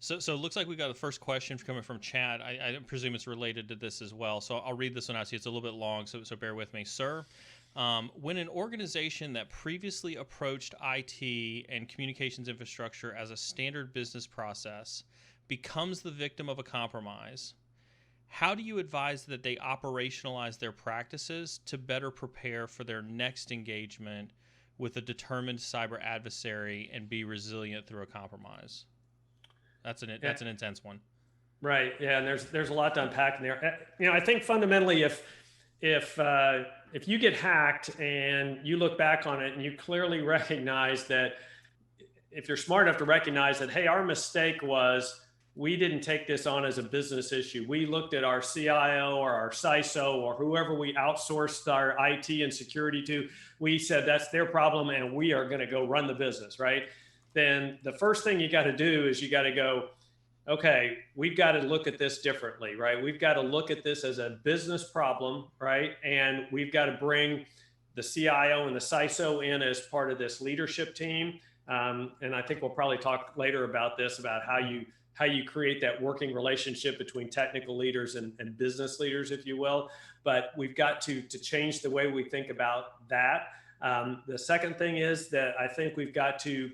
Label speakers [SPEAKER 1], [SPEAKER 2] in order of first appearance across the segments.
[SPEAKER 1] So it looks like we got the first question coming from Chad. I presume it's related to this as well. So I'll read this one out to you. It's a little bit long, so bear with me. Sir, when an organization that previously approached IT and communications infrastructure as a standard business process becomes the victim of a compromise, how do you advise that they operationalize their practices to better prepare for their next engagement with a determined cyber adversary and be resilient through a compromise? That's an intense one.
[SPEAKER 2] Right. Yeah. And there's a lot to unpack in there. I think fundamentally, if you get hacked and you look back on it and you clearly recognize that, if you're smart enough to recognize that, hey, our mistake was we didn't take this on as a business issue. We looked at our CIO or our CISO or whoever we outsourced our IT and security to. We said that's their problem and we are going to go run the business, right? Then the first thing you got to do is you got to go, okay, we've got to look at this differently, right? We've got to look at this as a business problem, right? And we've got to bring the CIO and the CISO in as part of this leadership team. And I think we'll probably talk later about this, about how you create that working relationship between technical leaders and business leaders, if you will. But we've got to change the way we think about that. The second thing is that I think we've got to,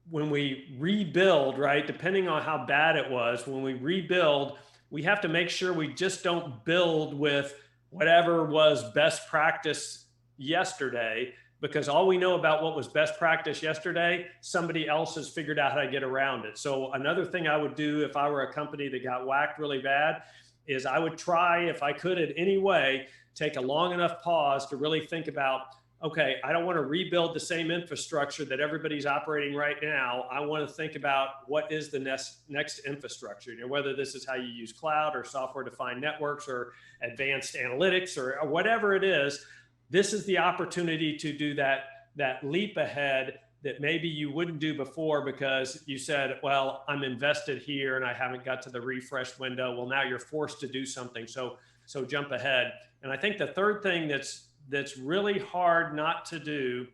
[SPEAKER 2] when we rebuild, right, depending on how bad it was, when we rebuild, we have to make sure we just don't build with whatever was best practice yesterday, because all we know about what was best practice yesterday, somebody else has figured out how to get around it. So another thing I would do if I were a company that got whacked really bad is I would try, if I could in any way, take a long enough pause to really think about, okay, I don't want to rebuild the same infrastructure that everybody's operating right now. I want to think about what is the next infrastructure, whether this is how you use cloud or software-defined networks or advanced analytics or whatever it is. This is the opportunity to do that leap ahead that maybe you wouldn't do before because you said, well, I'm invested here and I haven't got to the refresh window. Well, now you're forced to do something. So jump ahead. And I think the third thing that's really hard not to do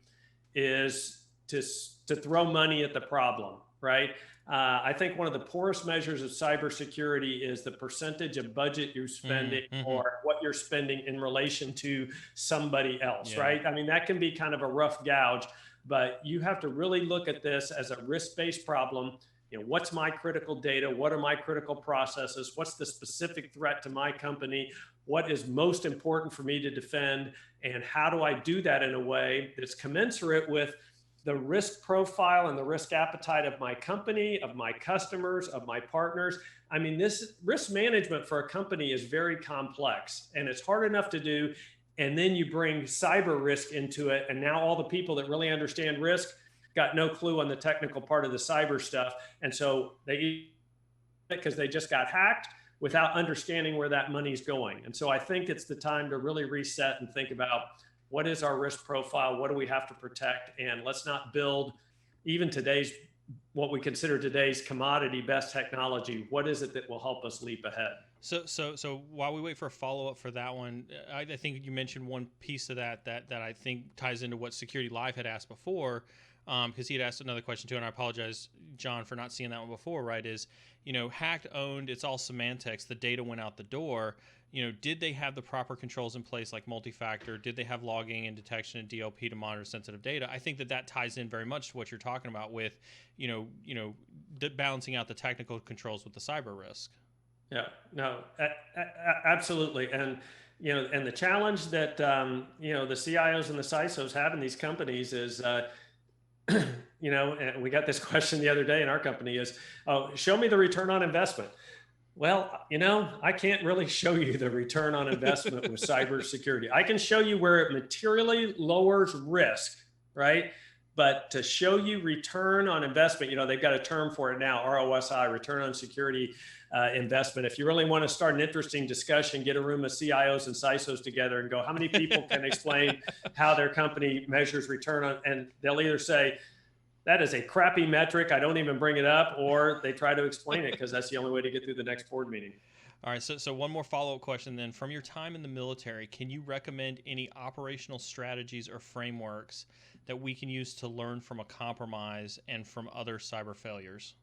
[SPEAKER 2] is to throw money at the problem, right? I think one of the poorest measures of cybersecurity is the percentage of budget you're spending or what you're spending in relation to somebody else, right? I mean, that can be kind of a rough gouge, but you have to really look at this as a risk-based problem. What's my critical data? What are my critical processes? What's the specific threat to my company? What is most important for me to defend? And how do I do that in a way that's commensurate with the risk profile and the risk appetite of my company, of my customers, of my partners? I mean, this risk management for a company is very complex and it's hard enough to do. And then you bring cyber risk into it. And now all the people that really understand risk got no clue on the technical part of the cyber stuff. And so because they just got hacked without understanding where that money's going. And so I think it's the time to really reset and think about, what is our risk profile? What do we have to protect? And let's not build even what we consider today's commodity best technology. What is it that will help us leap ahead?
[SPEAKER 1] So while we wait for a follow-up for that one, I think you mentioned one piece of that I think ties into what Security Live had asked before, because he had asked another question too, and I apologize, John, for not seeing that one before, right? Is, hacked, owned, it's all semantics. The data went out the door. Did they have the proper controls in place, like multi-factor? Did they have logging and detection and DLP to monitor sensitive data? I think that ties in very much to what you're talking about with, balancing out the technical controls with the cyber risk.
[SPEAKER 2] Yeah, no, absolutely. And, and the challenge that, the CIOs and the CISOs have in these companies is, and we got this question the other day in our company is, oh, show me the return on investment. Well, I can't really show you the return on investment with cybersecurity. I can show you where it materially lowers risk, right? But to show you return on investment, they've got a term for it now, ROSI, return on security investment. If you really want to start an interesting discussion, get a room of CIOs and CISOs together and go, how many people can explain how their company measures return on, and they'll either say, that is a crappy metric, I don't even bring it up, or they try to explain it because that's the only way to get through the next board meeting.
[SPEAKER 1] All right, so one more follow-up question then. From your time in the military, can you recommend any operational strategies or frameworks that we can use to learn from a compromise and from other cyber failures?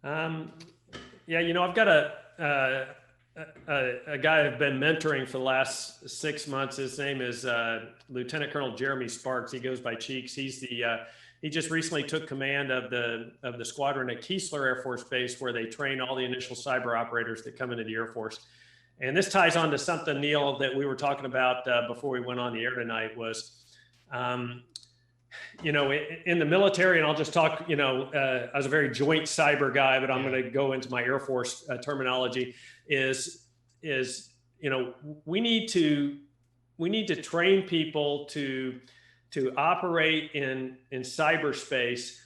[SPEAKER 2] Yeah, I've got a guy I've been mentoring for the last 6 months. His name is Lieutenant Colonel Jeremy Sparks. He goes by Cheeks. He just recently took command of the squadron at Keesler Air Force Base, where they train all the initial cyber operators that come into the Air Force. And this ties on to something, Neil, that we were talking about before we went on the air tonight was, in the military, and I'll just talk, I was a very joint cyber guy, but I'm going to go into my Air Force terminology is, we need to train people to operate in cyberspace,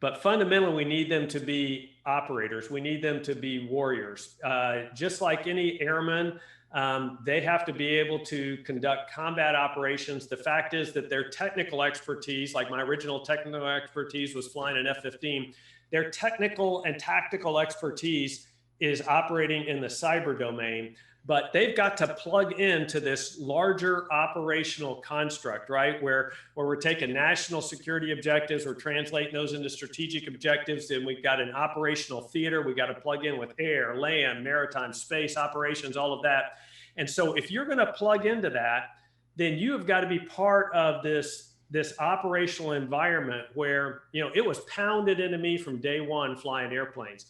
[SPEAKER 2] but fundamentally we need them to be operators. We need them to be warriors. Just like any airman, they have to be able to conduct combat operations. The fact is that their technical expertise, like my original technical expertise was flying an F-15, their technical and tactical expertise is operating in the cyber domain, but they've got to plug into this larger operational construct, right? Where we're taking national security objectives, we're translating those into strategic objectives, and we've got an operational theater. We got to plug in with air, land, maritime, space operations, all of that. And so if you're going to plug into that, then you have got to be part of this operational environment where, it was pounded into me from day one flying airplanes.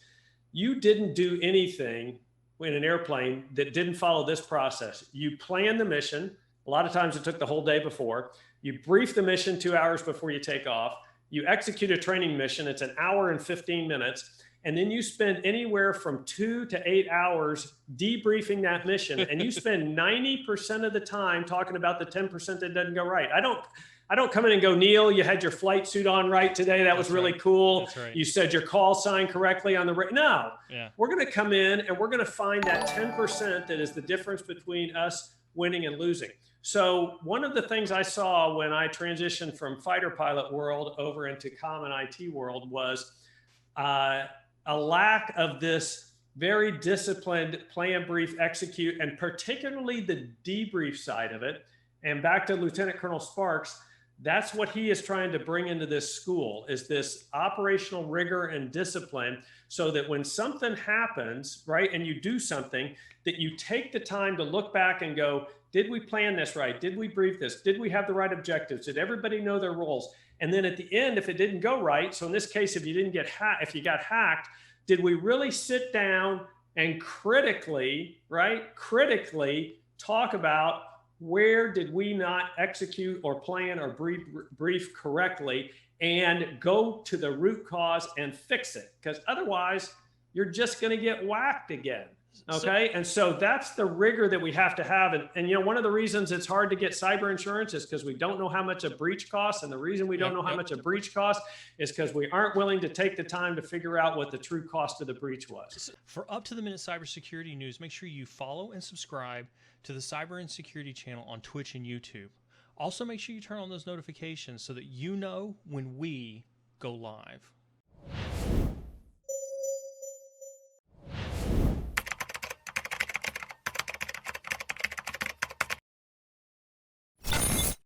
[SPEAKER 2] You didn't do anything in an airplane that didn't follow this process. You plan the mission. A lot of times it took the whole day before. You brief the mission 2 hours before you take off. You execute a training mission. It's an hour and 15 minutes. And then you spend anywhere from 2 to 8 hours debriefing that mission. And you spend 90% of the time talking about the 10% that doesn't go right. I don't come in and go, Neil, you had your flight suit on right today. That was really cool.
[SPEAKER 1] That's right.
[SPEAKER 2] You said your call sign correctly on the no.
[SPEAKER 1] Yeah.
[SPEAKER 2] We're going to come in and we're going to find that 10% that is the difference between us winning and losing. So one of the things I saw when I transitioned from fighter pilot world over into common IT world was a lack of this very disciplined plan, brief, execute, and particularly the debrief side of it. And back to Lieutenant Colonel Sparks, that's what he is trying to bring into this school, is this operational rigor and discipline, so that when something happens, right, and you do something, that you take the time to look back and go, did we plan this right? Did we brief this? Did we have the right objectives? Did everybody know their roles? And then at the end, if it didn't go right, so in this case, if you got hacked, did we really sit down and critically talk about where did we not execute or plan or brief correctly, and go to the root cause and fix it? Because otherwise, you're just going to get whacked again. Okay. And so that's the rigor that we have to have. And one of the reasons it's hard to get cyber insurance is because we don't know how much a breach costs. And the reason we don't know how much a breach costs is because we aren't willing to take the time to figure out what the true cost of the breach was.
[SPEAKER 1] For up-to-the-minute cybersecurity news, make sure you follow and subscribe to the Cyber Insecurity channel on Twitch and YouTube. Also, make sure you turn on those notifications so that you know when we go live.